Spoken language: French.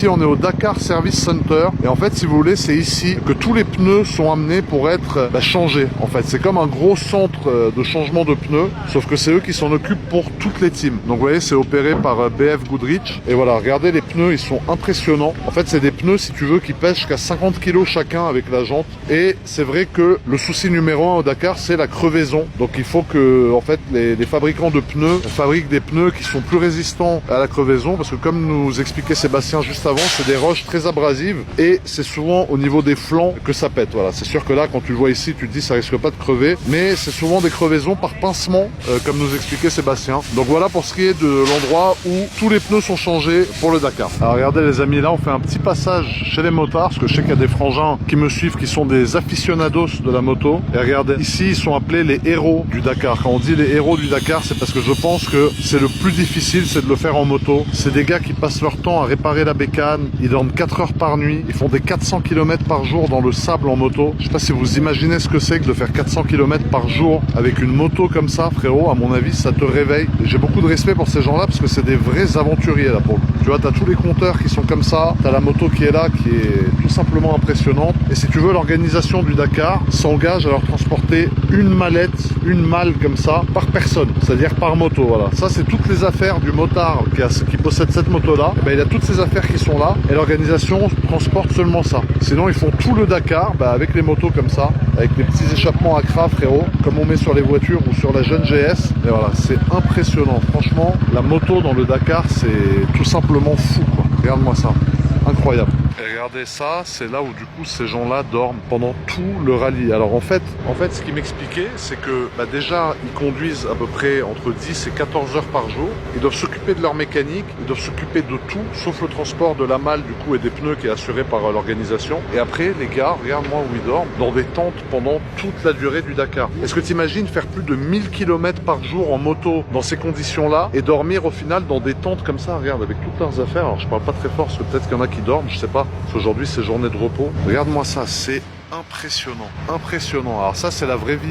Ici on est au Dakar Service Center et en fait si vous voulez c'est ici que tous les pneus sont amenés pour être changés. En fait c'est comme un gros centre de changement de pneus, sauf que c'est eux qui s'en occupent pour toutes les teams. Donc vous voyez c'est opéré par BF Goodrich et voilà, regardez les pneus, ils sont impressionnants. En fait c'est des pneus si tu veux qui pèsent jusqu'à 50 kg chacun avec la jante. Et c'est vrai que le souci numéro 1 au Dakar c'est la crevaison. Donc il faut que en fait les fabricants de pneus fabriquent des pneus qui sont plus résistants à la crevaison, parce que comme nous expliquait Sébastien juste avant, c'est des roches très abrasives et c'est souvent au niveau des flancs que ça pète. Voilà, c'est sûr que là quand tu le vois ici tu te dis ça risque pas de crever, mais c'est souvent des crevaisons par pincement comme nous expliquait Sébastien. Donc voilà pour ce qui est de l'endroit où tous les pneus sont changés pour le Dakar. Alors regardez les amis, là on fait un petit passage chez les motards, parce que je sais qu'il y a des frangins qui me suivent qui sont des aficionados de la moto. Et regardez, ici ils sont appelés les héros du Dakar. Quand on dit les héros du Dakar, c'est parce que je pense que c'est le plus difficile, c'est de le faire en moto. C'est des gars qui passent leur temps à réparer la bécane. Ils dorment 4 heures par nuit, ils font des 400 km par jour dans le sable en moto. Je sais pas si vous imaginez ce que c'est que de faire 400 km par jour avec une moto comme ça, frérot. À mon avis, ça te réveille. J'ai beaucoup de respect pour ces gens-là parce que c'est des vrais aventuriers là pour le coup. Tu vois, t'as tous les compteurs qui sont comme ça, t'as la moto qui est là, qui est tout simplement impressionnante. Et si tu veux, l'organisation du Dakar s'engage à leur transporter une mallette, une malle comme ça, par personne, c'est-à-dire par moto. Voilà, ça c'est toutes les affaires du motard qui possède cette moto-là. Et ben, il a toutes ces affaires qui sont là et l'organisation transporte seulement ça. Sinon ils font tout le Dakar avec les motos comme ça, avec les petits échappements à CRA, frérot, comme on met sur les voitures ou sur la jeune GS. Et voilà, c'est impressionnant. Franchement, la moto dans le Dakar, c'est tout simplement fou, quoi. Regarde-moi ça, incroyable. Et regardez ça, c'est là où du coup ces gens-là dorment pendant tout le rallye. Alors en fait ce qu'il m'expliquait, c'est que déjà ils conduisent à peu près entre 10 et 14 heures par jour. Ils doivent s'occuper de leur mécanique, ils doivent s'occuper de tout, sauf le transport de la malle du coup et des pneus qui est assuré par l'organisation. Et après les gars, regarde-moi où ils dorment, dans des tentes pendant toute la durée du Dakar. Est-ce que tu imagines faire plus de 1000 km par jour en moto dans ces conditions-là et dormir au final dans des tentes comme ça, regarde, avec toutes leurs affaires. Alors je parle pas très fort parce que peut-être qu'il y en a qui dorment, je sais pas. Aujourd'hui c'est journée de repos. Regarde-moi ça, c'est impressionnant, impressionnant. Alors ça c'est la vraie vie